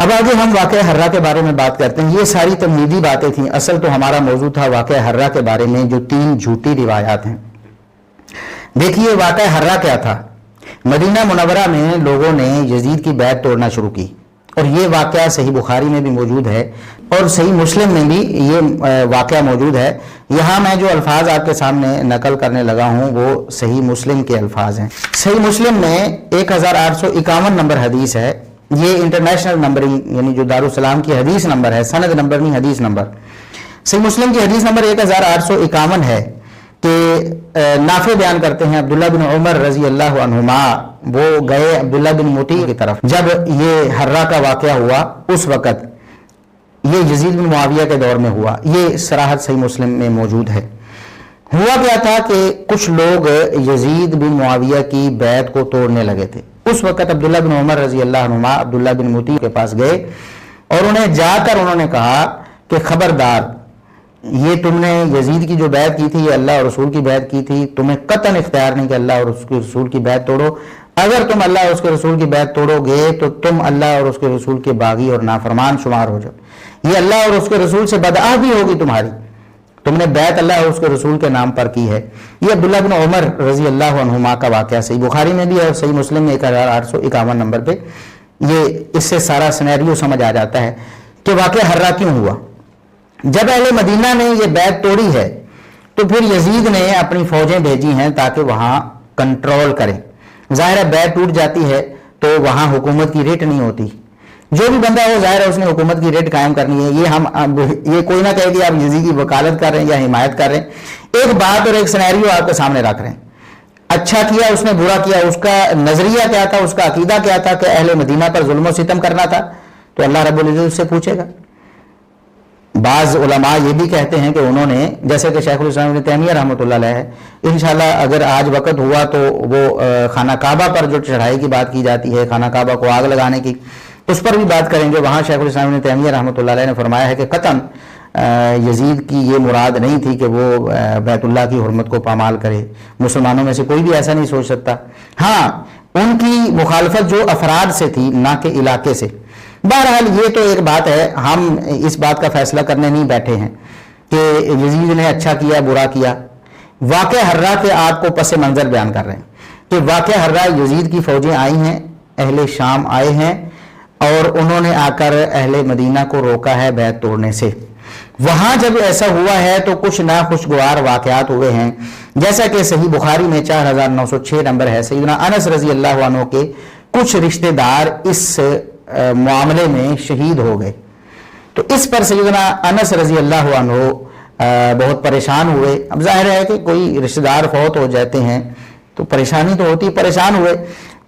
اب آگے ہم واقعہ حرہ کے بارے میں بات کرتے ہیں. یہ ساری تمہیدی باتیں تھیں. اصل تو ہمارا موضوع تھا واقعہ حرہ کے بارے میں جو 3 جھوٹی روایات ہیں. دیکھیے واقعہ حرہ کیا تھا. مدینہ منورہ میں لوگوں نے یزید کی بیعت توڑنا شروع کی اور یہ واقعہ صحیح بخاری میں بھی موجود ہے اور صحیح مسلم میں بھی یہ واقعہ موجود ہے. یہاں میں جو الفاظ آپ کے سامنے نقل کرنے لگا ہوں وہ صحیح مسلم کے الفاظ ہیں. صحیح مسلم میں 1851 نمبر حدیث ہے. یہ انٹرنیشنل نمبرنگ یعنی جو دارالسلام کی حدیث نمبر ہے, سند نمبر نہیں حدیث نمبر. صحیح مسلم کی حدیث نمبر 1851 ہے کہ نافع بیان کرتے ہیں عبداللہ بن عمر رضی اللہ عنہما وہ گئے عبداللہ بن موتی کی طرف. جب یہ حرہ کا واقعہ ہوا اس وقت یہ یزید بن معاویہ کے دور میں ہوا. یہ صراحت صحیح مسلم میں موجود ہے. ہوا کیا تھا کہ کچھ لوگ یزید بن معاویہ کی بیعت کو توڑنے لگے تھے. اس وقت عبداللہ بن عمر رضی اللہ عنہما عبداللہ بن موتی کے پاس گئے اور انہیں جا کر انہوں نے کہا کہ خبردار, یہ تم نے یزید کی جو بیعت کی تھی یہ اللہ اور رسول کی بیعت کی تھی, تمہیں قطعاً اختیار نہیں کہ اللہ اور اس کے رسول کی بیعت توڑو. اگر تم اللہ اور اس کے رسول کی بیعت توڑو گے تو تم اللہ اور اس کے رسول کے باغی اور نافرمان شمار ہو جاؤ. یہ اللہ اور اس کے رسول سے بدعہدی ہوگی تمہاری, تم نے بیعت اللہ اور اس کے رسول کے نام پر کی ہے. یہ عبداللہ بن عمر رضی اللہ عنہما کا واقعہ صحیح بخاری میں بھی ہے اور صحیح مسلم میں 1851 نمبر پہ. یہ اس سے سارا سینیریو سمجھ آ جاتا ہے کہ واقعہ حرہ کیوں ہوا. جب اہل مدینہ نے یہ بیعت توڑی ہے تو پھر یزید نے اپنی فوجیں بھیجی ہیں تاکہ وہاں کنٹرول کریں. ظاہر ہے بیعت ٹوٹ جاتی ہے تو وہاں حکومت کی ریٹ نہیں ہوتی. جو بھی بندہ ہو ظاہر ہے اس نے حکومت کی ریٹ قائم کرنی ہے. یہ کوئی نہ کہے کہ آپ یزید کی وکالت کر رہے ہیں یا حمایت کر رہے ہیں. ایک بات اور ایک سینیریو آپ کے سامنے رکھ رہے ہیں. اچھا کیا اس نے برا کیا, اس کا نظریہ کیا تھا, اس کا عقیدہ کیا تھا کہ اہل مدینہ پر ظلم و ستم کرنا تھا تو اللہ رب العزت اس سے پوچھے گا. بعض علماء یہ بھی کہتے ہیں کہ انہوں نے, جیسے کہ شیخ الاسلام ابن تیمیہ رحمۃ اللہ علیہ ہے, انشاءاللہ اگر آج وقت ہوا تو وہ خانہ کعبہ پر جو چڑھائی کی بات کی جاتی ہے, خانہ کعبہ کو آگ لگانے کی, اس پر بھی بات کریں گے. وہاں شیخ الاسلام ابن تیمیہ رحمۃ اللہ علیہ نے فرمایا ہے کہ قطعاً یزید کی یہ مراد نہیں تھی کہ وہ بیت اللہ کی حرمت کو پامال کرے. مسلمانوں میں سے کوئی بھی ایسا نہیں سوچ سکتا. ہاں ان کی مخالفت جو افراد سے تھی نہ کہ علاقے سے. بہرحال یہ تو ایک بات ہے, ہم اس بات کا فیصلہ کرنے نہیں بیٹھے ہیں کہ یزید نے اچھا کیا برا کیا. واقعہ حرہ کے آپ کو پس منظر بیان کر رہے ہیں کہ واقعہ حرہ یزید کی فوجیں آئی ہیں, اہل شام آئے ہیں اور انہوں نے آ کر اہل مدینہ کو روکا ہے بیعت توڑنے سے. وہاں جب ایسا ہوا ہے تو کچھ ناخوشگوار واقعات ہوئے ہیں, جیسا کہ صحیح بخاری میں 4906 نمبر ہے. سیدنا انس رضی اللہ عنہ کے کچھ رشتہ دار اس معاملے میں شہید ہو گئے. تو اس پر سیدنا انس رضی اللہ عنہ بہت پریشان ہوئے. اب ظاہر ہے کہ کوئی رشتہ دار فوت ہو جاتے ہیں تو پریشانی تو ہوتی, پریشان ہوئے.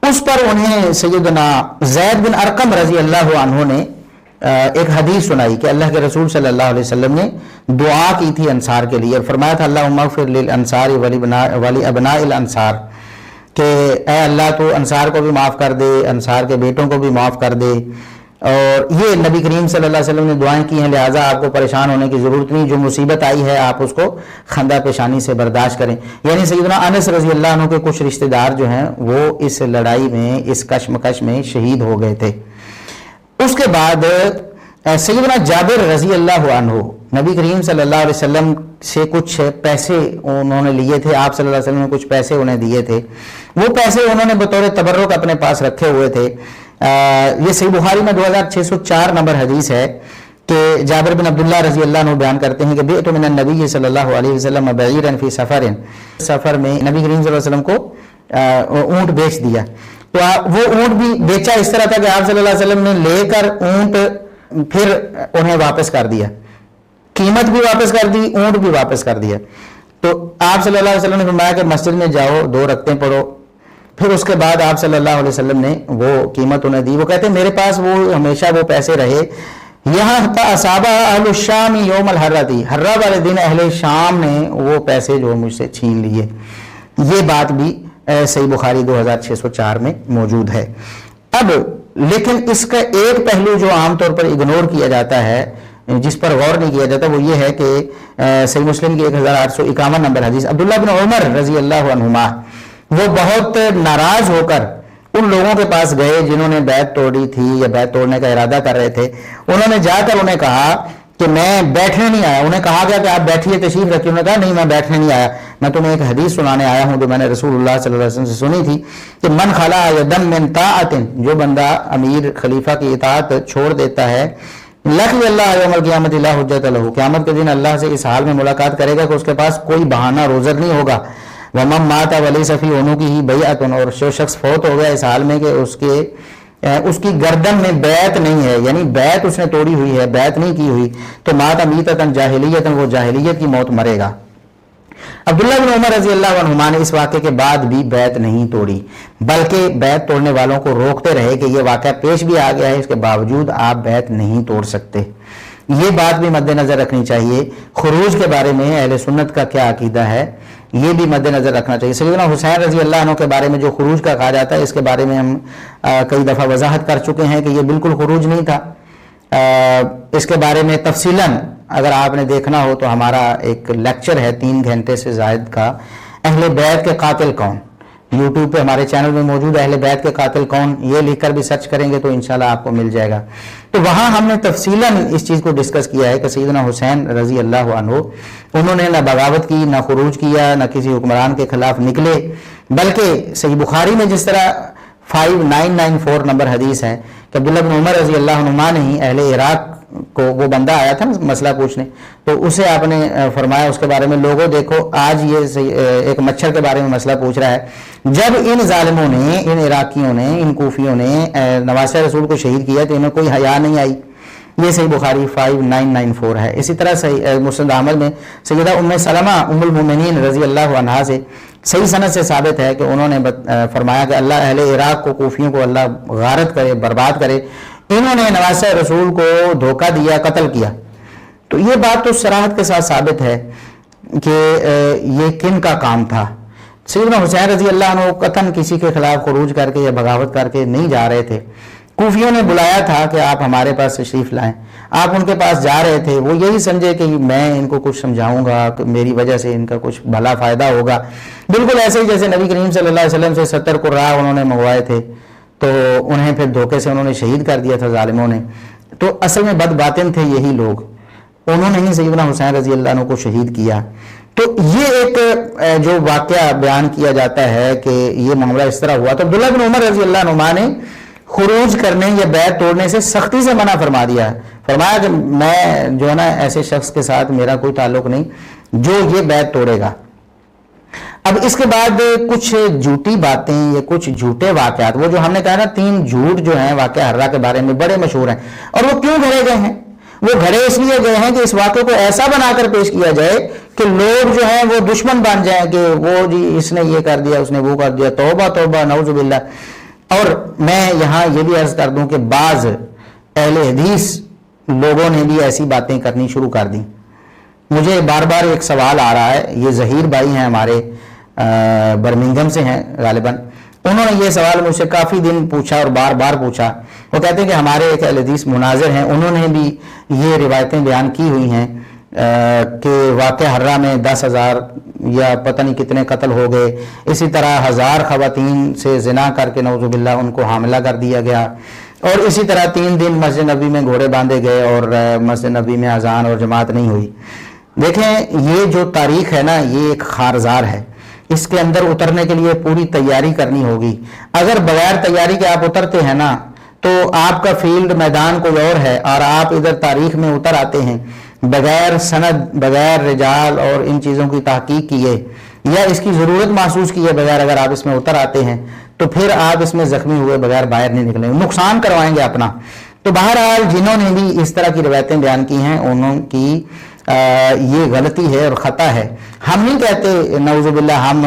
اس پر انہیں سیدنا زید بن ارقم رضی اللہ عنہ نے ایک حدیث سنائی کہ اللہ کے رسول صلی اللہ علیہ وسلم نے دعا کی تھی انصار کے لیے اور فرمایا تھا اللہم اغفر للانصار ولی ابناء الانصار, کہ اے اللہ تو انصار کو بھی معاف کر دے, انصار کے بیٹوں کو بھی معاف کر دے. اور یہ نبی کریم صلی اللہ علیہ وسلم نے دعائیں کی ہیں, لہٰذا آپ کو پریشان ہونے کی ضرورت نہیں, جو مصیبت آئی ہے آپ اس کو خندہ پیشانی سے برداشت کریں. یعنی سیدنا انس رضی اللہ عنہ کے کچھ رشتہ دار جو ہیں وہ اس لڑائی میں, اس کشمکش میں شہید ہو گئے تھے. اس کے بعد سیدنا جابر رضی اللہ عنہ نبی کریم صلی اللہ علیہ وسلم سے کچھ پیسے انہوں نے لیے تھے. آپ صلی اللہ علیہ وسلم نے کچھ پیسے انہیں دیے تھے. وہ پیسے انہوں نے بطور تبرک اپنے پاس رکھے ہوئے تھے. یہ صحیح بخاری میں 2604 نمبر حدیث ہے کہ جابر بن عبداللہ رضی اللہ عنہ بیان کرتے ہیں کہ بیعت من النبی صلی اللہ علیہ وسلم بعیرا فی سفر میں نبی کریم صلی اللہ علیہ وسلم کو اونٹ بیچ دیا. تو وہ اونٹ بھی بیچا اس طرح تھا کہ آپ صلی اللہ علیہ وسلم نے لے کر اونٹ پھر انہیں واپس کر دیا, قیمت بھی واپس کر دی, اونٹ بھی واپس کر دیا. تو آپ صلی اللہ علیہ وسلم نے فرمایا کہ مسجد میں جاؤ 2 رکعتیں پڑھو. پھر اس کے بعد آپ صلی اللہ علیہ وسلم نے وہ قیمت انہیں دی. وہ کہتے ہیں میرے پاس وہ ہمیشہ وہ پیسے رہے یہاں اصابہ اہل الشام یوم الحرہ, حرہ والے دن اہل شام نے وہ پیسے جو مجھ سے چھین لیے. یہ بات بھی صحیح بخاری 2604 میں موجود ہے. اب لیکن اس کا ایک پہلو جو عام طور پر اگنور کیا جاتا ہے, جس پر غور نہیں کیا جاتا, وہ یہ ہے کہ صحیح مسلم کی 1851 نمبر حدیث عبداللہ بن عمر رضی اللہ عنہما وہ بہت ناراض ہو کر ان لوگوں کے پاس گئے جنہوں نے بیعت توڑی تھی یا بیعت توڑنے کا ارادہ کر رہے تھے. انہوں نے جا کر انہیں کہا کہ میں بیٹھنے نہیں آیا. انہیں کہا گیا کہ آپ بیٹھیے, تشریف رکھیے. انہوں نے کہا نہیں, میں بیٹھنے نہیں آیا, میں تمہیں ایک حدیث سنانے آیا ہوں جو میں نے رسول اللہ صلی اللہ علیہ وسلم سے سنی تھی کہ من خلا یدم من طاعت, جو بندہ امیر خلیفہ کی اطاعت چھوڑ دیتا ہے, لقی اللہ یوم القیامت لا حجت لہ, قیامت کے دن اللہ سے اس حال میں ملاقات کرے گا کہ اس کے پاس کوئی بہانہ روزر نہیں ہوگا. ومن مات ولیس فی عنقہ بیعۃ, اور جو شخص فوت ہو گیا اس حال میں کہ اس کی گردن میں بیعت نہیں ہے, یعنی بیعت اس نے توڑی ہوئی ہے, بیعت نہیں کی ہوئی, تو مات میتۃ جاہلیۃ, وہ جاہلیت کی موت مرے گا. عبداللہ بن عمر رضی اللہ عنہما نے اس واقعے کے بعد بھی بیعت نہیں توڑی, بلکہ بیعت توڑنے والوں کو روکتے رہے کہ یہ واقعہ پیش بھی آ گیا ہے, اس کے باوجود آپ بیعت نہیں توڑ سکتے. یہ بات بھی مد نظر رکھنی چاہیے. خروج کے بارے میں اہل سنت کا کیا عقیدہ ہے یہ بھی مد نظر رکھنا چاہیے. سیدنا حسین رضی اللہ عنہ کے بارے میں جو خروج کا کہا جاتا ہے, اس کے بارے میں ہم کئی دفعہ وضاحت کر چکے ہیں کہ یہ بالکل خروج نہیں تھا. اس کے بارے میں تفصیلاً اگر آپ نے دیکھنا ہو تو ہمارا ایک لیکچر ہے 3 گھنٹے سے زائد کا, اہل بیت کے قاتل کون, یوٹیوب پہ ہمارے چینل میں موجود ہے. اہل بیت کے قاتل کون, یہ لکھ کر بھی سرچ کریں گے تو انشاءاللہ آپ کو مل جائے گا. تو وہاں ہم نے تفصیلاً اس چیز کو ڈسکس کیا ہے کہ سیدنا حسین رضی اللہ عنہ انہوں نے نہ بغاوت کی, نہ خروج کیا, نہ کسی حکمران کے خلاف نکلے, بلکہ صحیح بخاری میں جس طرح 5994 نمبر حدیث ہے کہ عبداللہ بن عمر رضی اللہ عنہما نے ہی اہل عراق کو, وہ بندہ آیا تھا مسئلہ پوچھنے, تو اسے آپ نے فرمایا اس کے بارے میں, لوگوں دیکھو آج یہ ایک مچھر کے بارے میں مسئلہ پوچھ رہا ہے. جب ان ظالموں نے, ان عراقیوں نے, ان کوفیوں نے نواسہ رسول کو شہید کیا تو انہیں کوئی حیا نہیں آئی. یہ صحیح بخاری 5994 ہے. اسی طرح صحیح مسند احمد میں سیدہ ام سلمہ ام المومنین رضی اللہ عنہا سے صحیح سند سے ثابت ہے کہ انہوں نے فرمایا کہ اللہ اہل عراق کو, کوفیوں کو اللہ غارت کرے, برباد کرے, انہوں نے نواسہ رسول کو دھوکہ دیا, قتل کیا. تو یہ بات تو صراحت کے ساتھ ثابت ہے کہ یہ کن کا کام تھا. سیدنا حسین رضی اللہ عنہ قطعاً کسی کے خلاف خروج کر کے یا بغاوت کر کے نہیں جا رہے تھے. کوفیوں نے بلایا تھا کہ آپ ہمارے پاس تشریف لائیں, آپ ان کے پاس جا رہے تھے, وہ یہی سمجھے کہ میں ان کو کچھ سمجھاؤں گا, میری وجہ سے ان کا کچھ بھلا فائدہ ہوگا. بالکل ایسے ہی جیسے نبی کریم صلی اللہ علیہ وسلم سے 70 قراء انہوں نے منگوائے تھے, تو انہیں پھر دھوکے سے انہوں نے شہید کر دیا تھا ظالموں نے. تو اصل میں بد باطن تھے یہی لوگ, انہوں نے ہی سیدنا حسین رضی اللہ عنہ کو شہید کیا. تو یہ ایک جو واقعہ بیان کیا جاتا ہے کہ یہ معاملہ اس طرح ہوا, تو عبداللہ بن عمر رضی اللہ عنہ نے خروج کرنے یا بیعت توڑنے سے سختی سے منع فرما دیا ہے. فرمایا کہ میں جو ہے نا ایسے شخص کے ساتھ میرا کوئی تعلق نہیں جو یہ بیعت توڑے گا. اب اس کے بعد کچھ جھوٹی باتیں یا کچھ جھوٹے واقعات, وہ جو ہم نے کہا نا 3 جھوٹ جو ہیں واقعہ حرہ کے بارے میں بڑے مشہور ہیں, اور وہ کیوں گھڑے گئے ہیں؟ وہ گھڑے اس لیے گئے ہیں کہ اس واقعے کو ایسا بنا کر پیش کیا جائے کہ لوگ جو ہیں وہ دشمن بن جائیں کہ وہ جی اس نے یہ کر دیا, اس نے وہ کر دیا, توبہ توبہ نعوذ باللہ. اور میں یہاں یہ بھی عرض کر دوں کہ بعض اہل حدیث لوگوں نے بھی ایسی باتیں کرنی شروع کر دیں. مجھے بار بار ایک سوال آ رہا ہے, یہ ظہیر بھائی ہیں ہمارے برمنگھم سے ہیں غالباً, انہوں نے یہ سوال مجھ سے کافی دن پوچھا اور بار بار پوچھا. وہ کہتے ہیں کہ ہمارے ایک اہل حدیث مناظر ہیں, انہوں نے بھی یہ روایتیں بیان کی ہوئی ہیں کہ واقعہ حرہ میں 10,000 یا پتہ نہیں کتنے قتل ہو گئے, اسی طرح 1000 خواتین سے زنا کر کے نعوذ باللہ ان کو حاملہ کر دیا گیا, اور اسی طرح 3 دن مسجد نبی میں گھوڑے باندھے گئے اور مسجد نبی میں اذان اور جماعت نہیں ہوئی. دیکھیں یہ جو تاریخ ہے نا یہ ایک خارزار ہے, اس کے اندر اترنے کے لیے پوری تیاری کرنی ہوگی. اگر بغیر تیاری کے آپ اترتے ہیں نا تو آپ کا فیلڈ میدان کوئی اور ہے, اور آپ ادھر تاریخ میں اتر آتے ہیں بغیر سند, بغیر رجال اور ان چیزوں کی تحقیق کیے یا اس کی ضرورت محسوس کیے بغیر اگر آپ اس میں اتر آتے ہیں تو پھر آپ اس میں زخمی ہوئے بغیر باہر نہیں نکلیں گے, نقصان کروائیں گے اپنا. تو بہرحال جنہوں نے بھی اس طرح کی روایتیں بیان کی ہیں انہوں کی یہ غلطی ہے اور خطا ہے. ہم نہیں کہتے نعوذ باللہ, ہم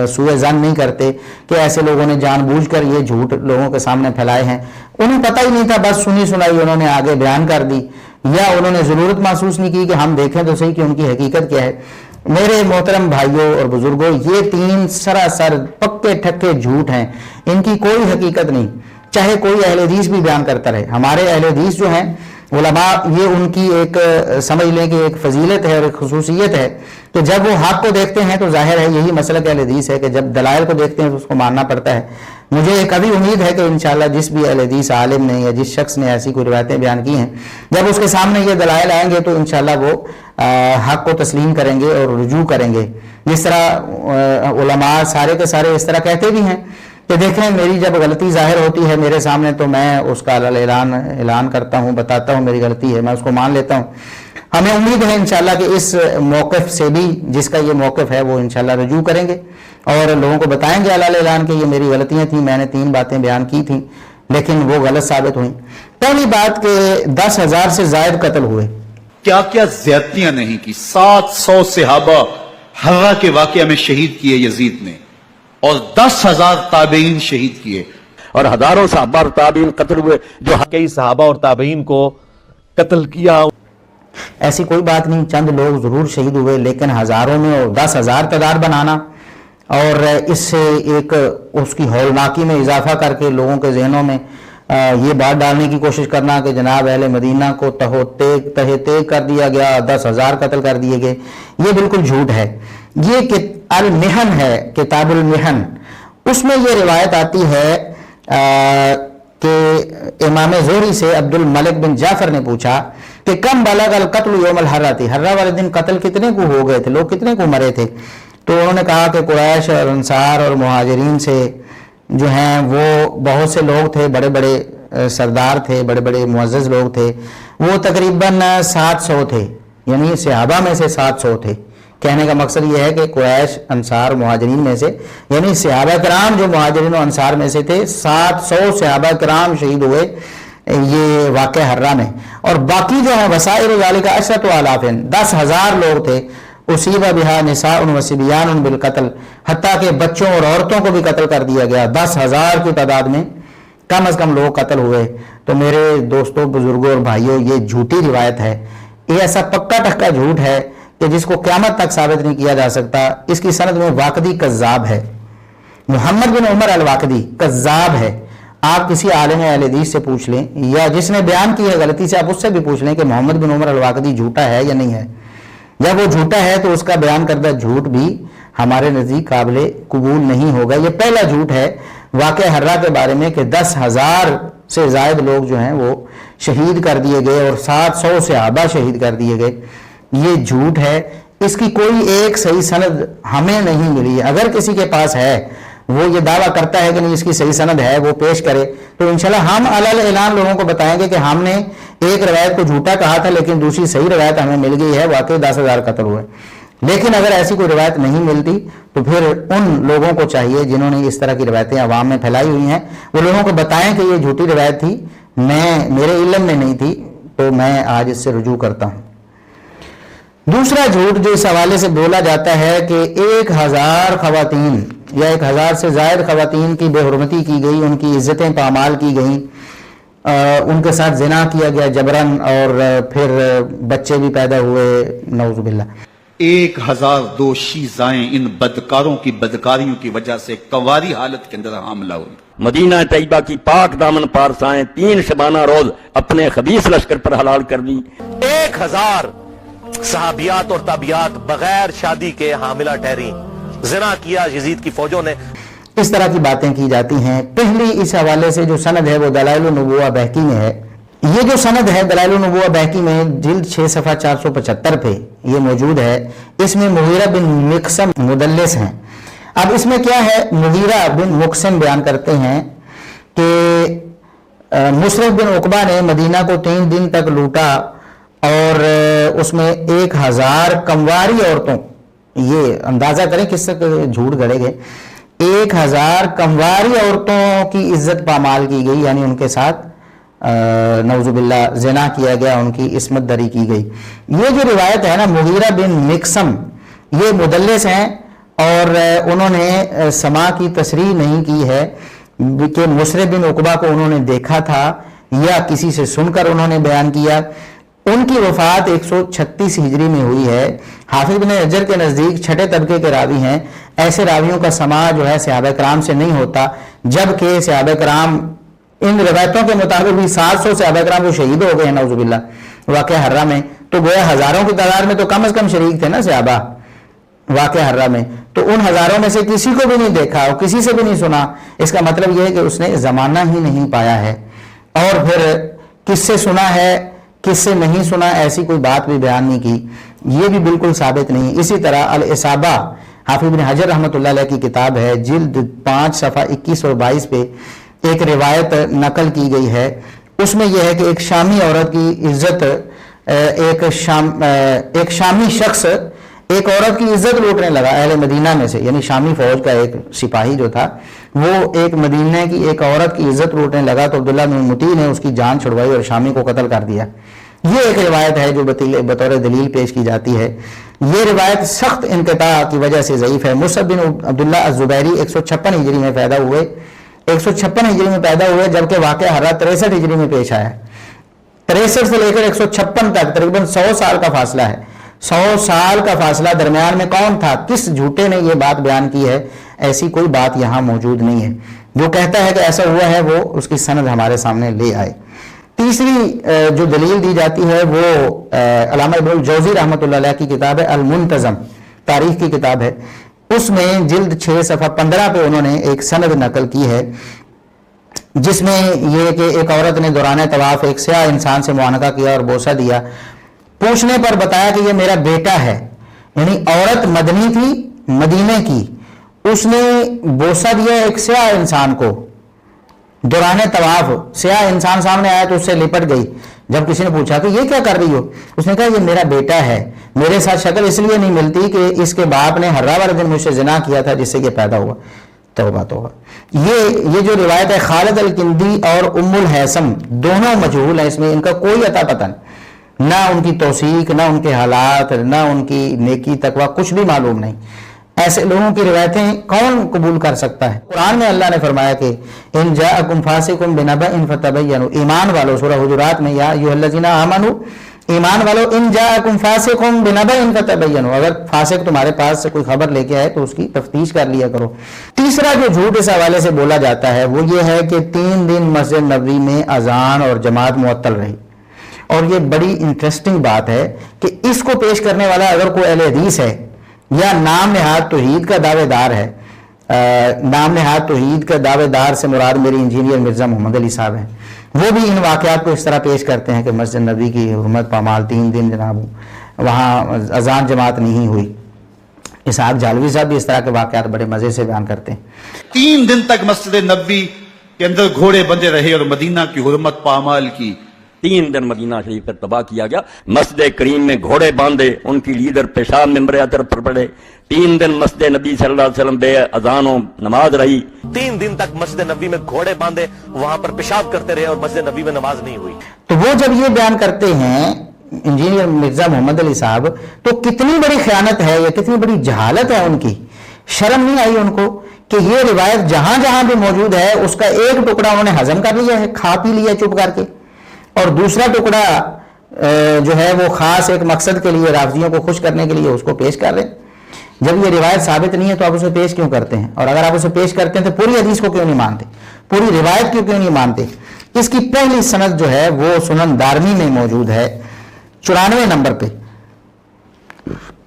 سوء ظن نہیں کرتے کہ ایسے لوگوں نے جان بوجھ کر یہ جھوٹ لوگوں کے سامنے پھیلائے ہیں, انہیں پتہ ہی نہیں تھا, بس سنی سنائی انہوں نے آگے بیان کر دی, یا انہوں نے ضرورت محسوس نہیں کی کہ ہم دیکھیں تو صحیح کہ ان کی حقیقت کیا ہے. میرے محترم بھائیوں اور بزرگوں, یہ 3 سراسر پکے ٹھکے جھوٹ ہیں, ان کی کوئی حقیقت نہیں, چاہے کوئی اہل حدیث بھی بیان کرتا رہے. ہمارے اہل حدیث جو ہیں علماء, یہ ان کی ایک سمجھ لیں کہ ایک فضیلت ہے اور ایک خصوصیت ہے کہ جب وہ حق کو دیکھتے ہیں تو ظاہر ہے یہی مسلک اہل حدیث ہے کہ جب دلائل کو دیکھتے ہیں تو اس کو ماننا پڑتا ہے. مجھے کبھی امید ہے کہ انشاءاللہ جس بھی اہل حدیث عالم نے یا جس شخص نے ایسی کوئی روایتیں بیان کی ہیں، جب اس کے سامنے یہ دلائل آئیں گے تو انشاءاللہ وہ حق کو تسلیم کریں گے اور رجوع کریں گے. جس طرح علماء سارے کے سارے اس طرح کہتے بھی ہیں کہ دیکھیں میری جب غلطی ظاہر ہوتی ہے میرے سامنے تو میں اس کا اعلان کرتا ہوں، بتاتا ہوں میری غلطی ہے، میں اس کو مان لیتا ہوں. ہمیں امید ہے انشاءاللہ کہ اس موقف سے بھی جس کا یہ موقف ہے وہ انشاءاللہ رجوع کریں گے اور لوگوں کو بتائیں گے اعلان کہ یہ میری غلطیاں تھیں، میں نے 3 باتیں بیان کی تھیں لیکن وہ غلط ثابت ہوئیں. پہلی بات کہ 10,000 سے زائد قتل ہوئے. کیا کیا زیادتیاں نہیں کی. 700 صحابہ حرہ کے واقعہ میں شہید کیے یزید نے اور 10,000 تابعین شہید کیے اور ہزاروں صحابہ اور تابعین قتل ہوئے جو کئی صحابہ اور تابعین کو قتل کیا. ایسی کوئی بات نہیں، چند لوگ ضرور شہید ہوئے لیکن ہزاروں میں اور 10,000 تعداد بنانا اور اس سے ایک اس کی ہولناکی میں اضافہ کر کے لوگوں کے ذہنوں میں یہ بات ڈالنے کی کوشش کرنا کہ جناب اہل مدینہ کو تہہ تیگ کر دیا گیا، 10,000 قتل کر دیے گئے، یہ بالکل جھوٹ ہے. یہ المحن ہے، کتاب المحن، اس میں یہ روایت آتی ہے کہ امام زہری سے عبد الملک بن جعفر نے پوچھا کہ کم بلغ القتل یوم الحرہ تھی، حرہ والے دن قتل کتنے کو ہو گئے تھے، لوگ کتنے کو مرے تھے؟ تو انہوں نے کہا کہ قریش اور انصار اور مہاجرین سے جو ہیں وہ بہت سے لوگ تھے، بڑے بڑے سردار تھے، بڑے بڑے معزز لوگ تھے، وہ تقریباً 700 تھے، یعنی صحابہ میں سے 700 تھے. کہنے کا مقصد یہ ہے کہ قریش انصار مہاجرین میں سے یعنی صحابہ کرام جو مہاجرین و انصار میں سے تھے 700 صحابہ کرام شہید ہوئے یہ واقعہ حرہ میں. اور باقی جو ہیں وسائر ذالک 10,000 10,000 لوگ تھے اصیب بہا نساء و صبیان بالقتل، حتیٰ کہ بچوں اور عورتوں کو بھی قتل کر دیا گیا. 10,000 کی تعداد میں کم از کم لوگ قتل ہوئے. تو میرے دوستوں بزرگوں اور بھائیوں یہ جھوٹی روایت ہے، یہ ایسا پکا ٹکا جھوٹ ہے کہ جس کو قیامت تک ثابت نہیں کیا جا سکتا. اس کی سند میں واقدی کذاب ہے، محمد بن عمر الواقدی کذاب ہے. آپ کسی عالم اہل حدیث سے پوچھ لیں یا جس نے بیان کی ہے غلطی سے آپ اس سے بھی پوچھ لیں کہ محمد بن عمر الواقدی جھوٹا ہے یا نہیں ہے. جب وہ جھوٹا ہے تو اس کا بیان کردہ جھوٹ بھی ہمارے نزدیک قابل قبول نہیں ہوگا. یہ پہلا جھوٹ ہے واقعہ حرہ کے بارے میں کہ 10,000 سے زائد لوگ جو ہیں وہ شہید کر دیے گئے اور 700 صحابہ شہید کر دیے گئے. یہ جھوٹ ہے، اس کی کوئی ایک صحیح سند ہمیں نہیں ملی. اگر کسی کے پاس ہے وہ یہ دعویٰ کرتا ہے کہ نہیں اس کی صحیح سند ہے وہ پیش کرے تو انشاءاللہ ہم اعلان لوگوں کو بتائیں گے کہ ہم نے ایک روایت کو جھوٹا کہا تھا لیکن دوسری صحیح روایت ہمیں مل گئی ہے، واقعی 10,000 قتل ہوئے. لیکن اگر ایسی کوئی روایت نہیں ملتی تو پھر ان لوگوں کو چاہیے جنہوں نے اس طرح کی روایتیں عوام میں پھیلائی ہوئی ہیں وہ لوگوں کو بتائیں کہ یہ جھوٹی روایت تھی، میرے علم میں نہیں تھی، تو میں آج اس سے رجوع کرتا ہوں. دوسرا جھوٹ جو اس حوالے سے بولا جاتا ہے کہ 1,000 خواتین یا 1,000 سے زائد خواتین کی بے حرمتی کی گئی، ان کی عزتیں پامال کی گئیں، ان کے ساتھ زنا کیا گیا جبرن اور پھر بچے بھی پیدا ہوئے، نعوذ باللہ. 1,002 شیزائیں ان بدکاروں کی بدکاریوں کی وجہ سے کنواری حالت کے اندر حاملہ ہوئی. مدینہ طیبہ کی پاک دامن پارسائیں 3 شبانہ روز اپنے خبیث لشکر پر حلال کر دی. 1,000 صحابیات اور تابعیات بغیر شادی کے حاملہ ٹھہری، زنا کیا یزید کی فوجوں نے. اس طرح کی باتیں کی جاتی ہیں. پہلی اس حوالے سے جو سند ہے وہ دلائل النبوہ بہقی میں ہے. یہ جو سند ہے دلائل النبوہ بہقی میں جلد 6 صفحہ 475 پہ یہ موجود ہے. اس میں مغیرہ بن مقسم مدلس ہیں. اب اس میں کیا ہے، مغیرہ بن مقسم بیان کرتے ہیں کہ مصرف بن عقبہ نے مدینہ کو 3 دن تک لوٹا اور اس میں 1,000 کمواری عورتوں، یہ اندازہ کریں کس سے جھوٹ گڑے گئے، 1,000 کمواری عورتوں کی عزت پامال کی گئی، یعنی ان کے ساتھ نعوذ باللہ زنا کیا گیا، ان کی عصمت دری کی گئی. یہ جو روایت ہے نا مغیرہ بن مقسم یہ مدلس ہیں اور انہوں نے سما کی تصریح نہیں کی ہے کہ مصرف بن عقبہ کو انہوں نے دیکھا تھا یا کسی سے سن کر انہوں نے بیان کیا. ان کی وفات 136 ہجری میں ہوئی ہے. حافظ بن حجر کے نزدیک چھٹے طبقے کے راوی ہیں. ایسے راویوں کا سماع جو ہے صحابہ کرام سے نہیں ہوتا، جبکہ صحابہ کرام ان روایتوں کے مطابق بھی 700 صحابہ کرام جو شہید ہو گئے ہیں نعوذ باللہ واقعہ حرہ میں، تو گویا ہزاروں کی تعداد میں تو کم از کم شریک تھے نا صحابہ. واقعہ حرہ میں، تو ان ہزاروں میں سے کسی کو بھی نہیں دیکھا اور کسی سے بھی نہیں سنا، اس کا مطلب یہ ہے کہ اس نے زمانہ ہی نہیں پایا ہے۔ اور پھر کس سے سنا ہے کس سے نہیں سنا ایسی کوئی بات بھی بیان نہیں کی، یہ بھی بالکل ثابت نہیں۔ اسی طرح الاصابہ حافظ بن حجر رحمۃ اللہ علیہ کی کتاب ہے، جلد 5 صفحہ 21 اور 22 پہ ایک روایت نقل کی گئی ہے، اس میں یہ ہے کہ ایک شامی عورت کی عزت ایک شامی شخص ایک عورت کی عزت لوٹنے لگا اہل مدینہ میں سے، یعنی شامی فوج کا ایک سپاہی جو تھا وہ ایک مدینہ کی ایک عورت کی عزت لوٹنے لگا، تو عبداللہ بن مطیع نے اس کی جان چھڑوائی اور شامی کو قتل کر دیا۔ یہ ایک روایت ہے جو بطور دلیل پیش کی جاتی ہے۔ یہ روایت سخت انقطاع کی وجہ سے ضعیف ہے۔ مصعب بن عبداللہ الزبیری 156 ہجری میں پیدا ہوئے 156 ہجری میں پیدا ہوئے، جبکہ واقعہ حرہ 63 ہجری میں پیش آیا ہے۔ 63 سے لے کر 156 تک تقریباً 100 سال کا فاصلہ ہے۔ 100 سال کا فاصلہ، درمیان میں کون تھا، کس جھوٹے نے یہ بات بیان کی ہے، ایسی کوئی بات یہاں موجود نہیں ہے۔ جو کہتا ہے کہ ایسا ہوا ہے وہ اس کی سند ہمارے سامنے لے آئے۔ تیسری جو دلیل دی جاتی ہے وہ علامہ ابن الجوزی رحمۃ اللہ علیہ کی کتاب ہے المنتظم، تاریخ کی کتاب ہے، اس میں جلد 6 صفحہ 15 پہ انہوں نے ایک سند نقل کی ہے جس میں یہ کہ ایک عورت نے دوران طواف ایک سیاہ انسان سے معانقہ کیا اور بوسہ دیا، پوچھنے پر بتایا کہ یہ میرا بیٹا ہے، یعنی عورت مدنی تھی مدینے کی، اس نے بوسہ دیا ایک سیاہ انسان کو دوران طواف، سیاہ انسان سامنے آیا تو اس سے لپٹ گئی۔ جب کسی نے پوچھا کہ یہ کیا کر رہی ہو، اس نے کہا یہ میرا بیٹا ہے، میرے ساتھ شکل اس لیے نہیں ملتی کہ اس کے باپ نے حرہ والے دن مجھ سے زنا کیا تھا جس سے یہ پیدا ہوا۔ توبہ توبہ۔ یہ جو روایت ہے خالد الکندی اور ام الحیثم دونوں مجہول ہیں، اس میں ان کا کوئی عطا پتہ نہیں، نہ ان کی توثیق، نہ ان کے حالات، نہ ان کی نیکی تقوی، کچھ بھی معلوم نہیں۔ ایسے لوگوں کی روایتیں کون قبول کر سکتا ہے؟ قرآن میں اللہ نے فرمایا کہ ان جاءکم فاسق بنبأ فتبینوا، ایمان والو، سورہ حجرات میں یا ایھا الذین آمنوا، ایمان والو ان جاءکم فاسق بنبأ فتبینوا، اگر فاسق تمہارے پاس سے کوئی خبر لے کے آئے تو اس کی تفتیش کر لیا کرو۔ تیسرا جو جھوٹ اس حوالے سے بولا جاتا ہے وہ یہ ہے کہ 3 دن مسجد نبوی میں اذان اور جماعت معطل رہی، اور یہ بڑی انٹرسٹنگ بات ہے کہ اس کو پیش کرنے والا اگر کوئی اہل حدیث ہے یا نام نہاد توحید کا دعوے دار ہے، نام نہاد توحید کا دعوے دار سے مراد میری انجینئر مرزا محمد علی صاحب ہیں، وہ بھی ان واقعات کو اس طرح پیش کرتے ہیں کہ مسجد نبوی کی حرمت پامال 3 دن جناب وہاں اذان جماعت نہیں ہوئی۔ اسحاق جالوی صاحب بھی اس طرح کے واقعات بڑے مزے سے بیان کرتے ہیں۔ 3 دن تک مسجد نبوی کے اندر گھوڑے بندے رہے اور مدینہ کی حرمت پامال کی۔ 3 دن مدینہ شریف پر تباہ کیا گیا، مسجد کریم میں گھوڑے باندھے، ان کی لیڈر پیشاب ممبر اطہر پر پڑے، 3 دن مسجد نبی صلی اللہ علیہ وسلم بے اذان و نماز رہی۔ 3 دن تک مسجد نبی میں گھوڑے باندھے وہاں پر پیشاب کرتے رہے اور مسجد نبی میں نماز نہیں ہوئی۔ تو وہ جب یہ بیان کرتے ہیں انجینئر مرزا محمد علی صاحب تو کتنی بڑی خیانت ہے یا کتنی بڑی جہالت ہے ان کی، شرم نہیں آئی ان کو کہ یہ روایت جہاں جہاں بھی موجود ہے اس کا ایک ٹکڑا انہوں نے ہضم کر لیا ہے، کھا پی لیا چپ کر کے، اور دوسرا ٹکڑا جو ہے وہ خاص ایک مقصد کے لیے رافضیوں کو خوش کرنے کے لیے اس کو پیش کر رہے ہیں۔ جب یہ روایت ثابت نہیں ہے تو آپ اسے پیش کیوں کرتے ہیں؟ اور اگر آپ اسے پیش کرتے ہیں تو پوری حدیث کو کیوں نہیں مانتے، پوری روایت کیوں نہیں مانتے؟ اس کی پہلی سند جو ہے وہ سنن دارمی میں موجود ہے 94 نمبر پہ،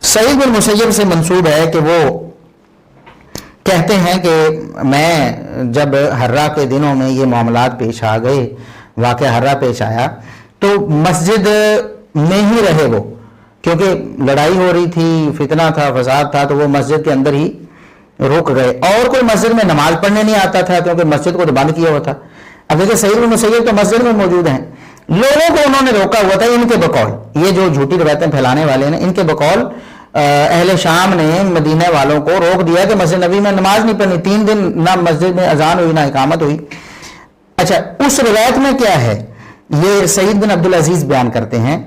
سعید بن مسیب سے منسوب ہے کہ وہ کہتے ہیں کہ میں جب حرہ کے دنوں میں یہ معاملات پیش آ گئے، واقعہ حرہ پیش آیا تو مسجد میں ہی رہے وہ، کیونکہ لڑائی ہو رہی تھی، فتنہ تھا، فساد تھا، تو وہ مسجد کے اندر ہی رک گئے، اور کوئی مسجد میں نماز پڑھنے نہیں آتا تھا کیونکہ مسجد کو تو بند کیا ہوا تھا۔ اب دیکھیں سعید بن مسیب تو مسجد میں موجود ہیں، لوگوں کو انہوں نے روکا ہوا تھا، ان کے بقول، یہ جو جھوٹی روایتیں پھیلانے والے ہیں ان کے بقول اہل شام نے مدینہ والوں کو روک دیا کہ مسجد نبی میں نماز نہیں پڑھنی، 3 دن نہ مسجد میں اذان ہوئی نہ اقامت ہوئی۔ اچھا، اس روایت میں کیا ہے یہ سعید بن عبدالعزیز بیان کرتے ہیں،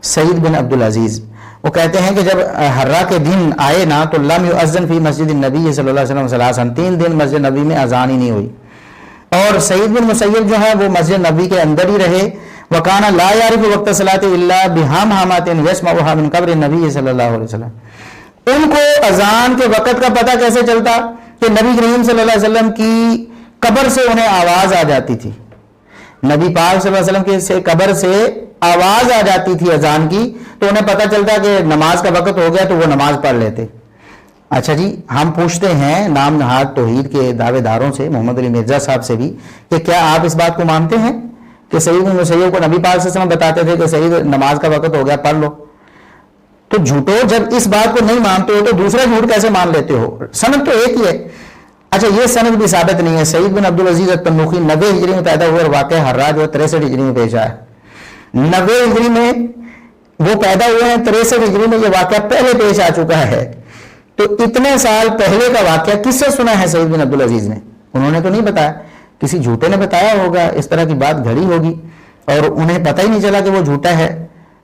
سعید بن عبدالعزیز وہ کہتے ہیں کہ جب حرہ کے دن آئے نا تو لم یؤذن فی مسجد النبی صلی اللہ علیہ وسلم ثلاثا، 3 دن مسجد نبی میں اذان ہی نہیں ہوئی، اور سعید بن مسیب جو ہے وہ مسجد نبی کے اندر ہی رہے، وکانا لا یعرف وقت الصلاۃ الا بہمہمات یسمعها من قبر النبی صلی اللہ علیہ وسلم، ان کو اذان کے وقت کا پتہ کیسے چلتا کہ نبی کریم صلی اللہ علیہ وسلم کی قبر سے انہیں آواز آ جاتی تھی، نبی پاک صلی اللہ علیہ وسلم کے سے قبر سے آواز آ جاتی تھی اذان کی، تو انہیں پتہ چلتا کہ نماز کا وقت ہو گیا تو وہ نماز پڑھ لیتے۔ اچھا جی، ہم پوچھتے ہیں نام نہاد توحید کے دعوے داروں سے، محمد علی مرزا صاحب سے بھی، کہ کیا آپ اس بات کو مانتے ہیں کہ سعید بن مسیب کو نبی پاک صلی اللہ علیہ وسلم بتاتے تھے کہ سعید نماز کا وقت ہو گیا پڑھ لو؟ تو جھوٹو، جب اس بات کو نہیں مانتے ہو تو دوسرا جھوٹ کیسے مان لیتے ہو؟ سند تو ایک ہی ہے۔ اچھا، یہ سند بھی ثابت نہیں ہے۔ سعید بن عبدالعزیز التنوخی 90 ہجری میں پیدا ہوئے اور واقعہ حرا جو 63 ہجری میں پیش آیا۔ 90 ہجری میں وہ پیدا ہوئے ہیں، 63 ہجری میں یہ واقعہ پہلے پیش آ چکا ہے۔ تو اتنے سال پہلے کا واقعہ کس سے سنا ہے سعید بن عبدالعزیز نے؟ انہوں نے تو نہیں بتایا، کسی جھوٹے نے بتایا ہوگا، اس طرح کی بات گھڑی ہوگی اور انہیں پتہ ہی نہیں چلا کہ وہ جھوٹا ہے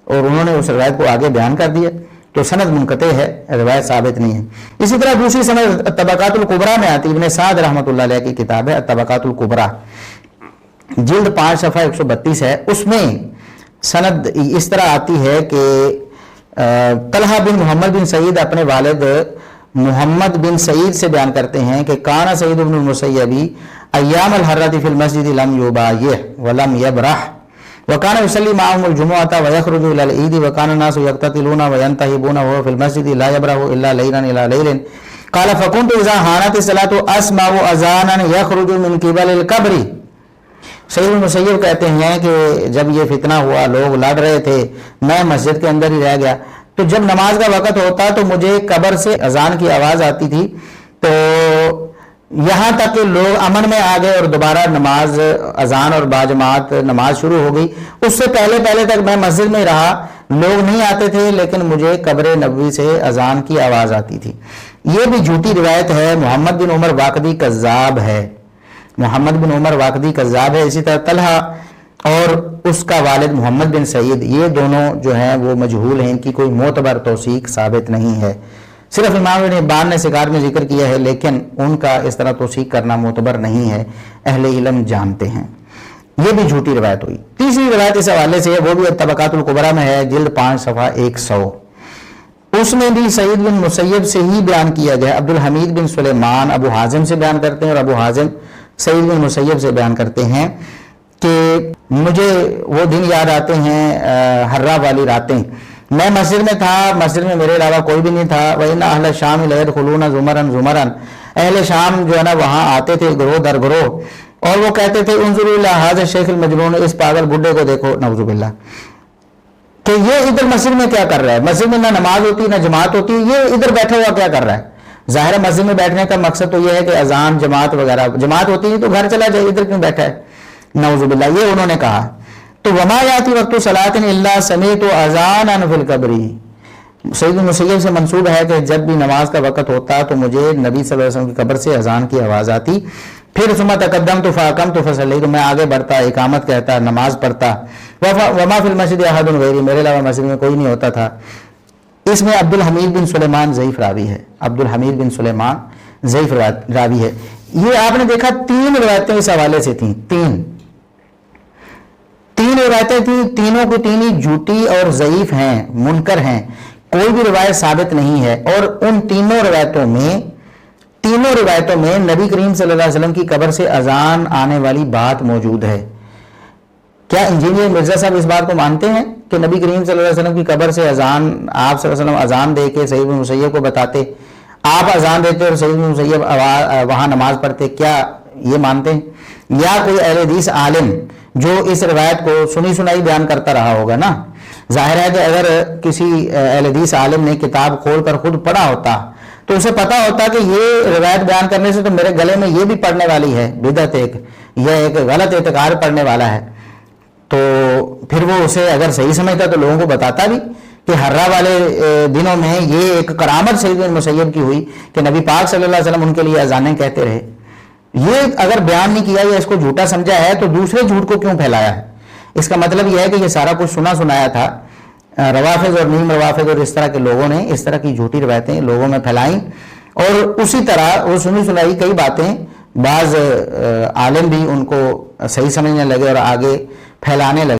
اور انہوں نے اس روایت کو آگے بیان کر دیا۔ تو سند منقطع ہے، روایت ثابت نہیں ہے۔ اسی طرح دوسری سند طبقات الکبریٰ میں آتی، ابن سعد رحمۃ اللہ علیہ کی کتاب ہے طبقات الکبریٰ، جلد 5 صفحہ 132 ہے۔ اس میں سند اس طرح آتی ہے کہ طلحہ بن محمد بن سعید اپنے والد محمد بن سعید سے بیان کرتے ہیں کہ کانا سعید بن المسیب ایام الحرۃ فی المسجد لم یبایع ولم یبرح وکان یصلی معهم الجمعۃ ویخرج الی العید وکان الناس یقتتلون وینتهبون وهو فی المسجد لا یبرح الا لیلا الی لیل قال فكنت اذا حانت الصلاۃ اسمع اذانا یخرج من قبل القبر۔ سعید بن مسیب کہتے ہیں کہ جب یہ فتنہ ہوا، لوگ لڑ رہے تھے، میں مسجد کے اندر ہی رہ گیا، تو جب نماز کا وقت ہوتا تو مجھے قبر سے اذان کی آواز آتی تھی، تو یہاں تک کہ لوگ امن میں آ گئے اور دوبارہ نماز اذان اور باجماعت نماز شروع ہو گئی۔ اس سے پہلے تک میں مسجد میں رہا، لوگ نہیں آتے تھے، لیکن مجھے قبر نبوی سے اذان کی آواز آتی تھی۔ یہ بھی جھوٹی روایت ہے۔ محمد بن عمر واقدی کذاب ہے، محمد بن عمر واقدی کذاب ہے۔ اسی طرح طلحہ اور اس کا والد محمد بن سعید، یہ دونوں جو ہیں وہ مجہول ہیں، ان کی کوئی معتبر توثیق ثابت نہیں ہے۔ صرف امام ابن حبان نے سکار میں ذکر کیا ہے، لیکن ان کا اس طرح توثیق کرنا معتبر نہیں ہے، اہل علم جانتے ہیں۔ یہ بھی جھوٹی روایت ہوئی۔ تیسری روایت اس حوالے سے ہے، وہ بھی طبقات الکبریٰ میں ہے، جلد 5 صفحہ 100۔ اس میں بھی سعید بن مسیب سے ہی بیان کیا گیا۔ عبد الحمید بن سلیمان ابو حازم سے بیان کرتے ہیں اور ابو حازم سعید بن مسیب سے بیان کرتے ہیں کہ مجھے وہ دن یاد آتے ہیں، حرا والی راتیں، میں مسجد میں تھا، مسجد میں میرے علاوہ کوئی بھی نہیں تھا۔ وَإِنَّ أَهْلَ الشَّامِ لَيَدْخُلُونَ زُمَرًا زُمَرًا، اہل شام جو ہے نا وہاں آتے تھے گروہ در گروہ، اور وہ کہتے تھے انظروا إِلَىٰ هَٰذَا الشَّيْخِ الْمَجْنُونِ، اس پاگل بڈھے کو دیکھو، نعوذ باللہ، کہ یہ ادھر مسجد میں کیا کر رہا ہے، مسجد میں نہ نماز ہوتی نہ جماعت ہوتی، یہ ادھر بیٹھا ہوا کیا کر رہا ہے۔ ظاہر مسجد میں بیٹھنے کا مقصد تو یہ ہے کہ اذان جماعت وغیرہ، جماعت ہوتی ہے تو گھر چلا جائے، ادھر کیوں بیٹھا ہے، نعوذ باللہ، یہ انہوں نے کہا۔ تو وما یاتی وقت صلاۃ الا سمعت اذانا فی القبر، سعید بن مسیب سے منسوب ہے کہ جب بھی نماز کا وقت ہوتا تو مجھے نبی صلی اللہ علیہ وسلم کی قبر سے اذان کی آواز آتی، پھر ثم تقدمت فاقمت فصلیت، میں آگے بڑھتا، اقامت کہتا، نماز پڑھتا۔ وما فی المسجد احد غیری، میرے علاوہ مسجد میں کوئی نہیں ہوتا تھا۔ اس میں عبد الحمید بن سلیمان ضعیف راوی ہے، عبد الحمید بن سلیمان ضعیف راوی ہے۔ یہ آپ نے دیکھا 3 روایتیں اس حوالے سے تھیں، تین روایتیں تھیں، تینوں کی تین ہی جھوٹی اور ضعیف ہیں، منکر ہیں، کوئی بھی روایت ثابت نہیں ہے۔ اور ان تینوں روایتوں میں نبی کریم صلی اللہ علیہ وسلم کی قبر سے اذان آنے والی بات موجود ہے۔ کیا انجینئر مرزا صاحب اس بات کو مانتے ہیں کہ نبی کریم صلی اللہ علیہ وسلم کی قبر سے اذان، آپ صلی اللہ علیہ وسلم اذان دے کے سعید بن مسیب کو بتاتے، آپ اذان دیتے اور سعید بن مسیب وہاں نماز پڑھتے، کیا یہ مانتے ہیں؟ یا کوئی اہل حدیث عالم جو اس روایت کو سنی سنائی بیان کرتا رہا ہوگا نا؟ ظاہر ہے کہ اگر کسی اہل حدیث عالم نے کتاب کھول کر خود پڑھا ہوتا تو اسے پتا ہوتا کہ یہ روایت بیان کرنے سے تو میرے گلے میں یہ بھی پڑھنے والی ہے بدعت، ایک غلط اعتقاد پڑھنے والا ہے، تو پھر وہ اسے اگر صحیح سمجھتا تو لوگوں کو بتاتا بھی کہ حرہ والے دنوں میں یہ ایک کرامت سعید بن مسیب کی ہوئی کہ نبی پاک صلی اللہ علیہ وسلم ان کے لیے اذانیں کہتے رہے۔ یہ اگر بیان نہیں کیا یا اس کو جھوٹا سمجھا ہے تو دوسرے جھوٹ کو کیوں پھیلایا ہے؟ اس کا مطلب یہ ہے کہ یہ سارا کچھ سنا سنایا تھا، روافض اور نیم روافض اور اس طرح کے لوگوں نے اس طرح کی جھوٹی روایتیں لوگوں میں پھیلائیں، اور اسی طرح وہ سنی سنائی کئی باتیں بعض عالم بھی ان کو صحیح سمجھنے لگے اور آگے پھیلانے لگے۔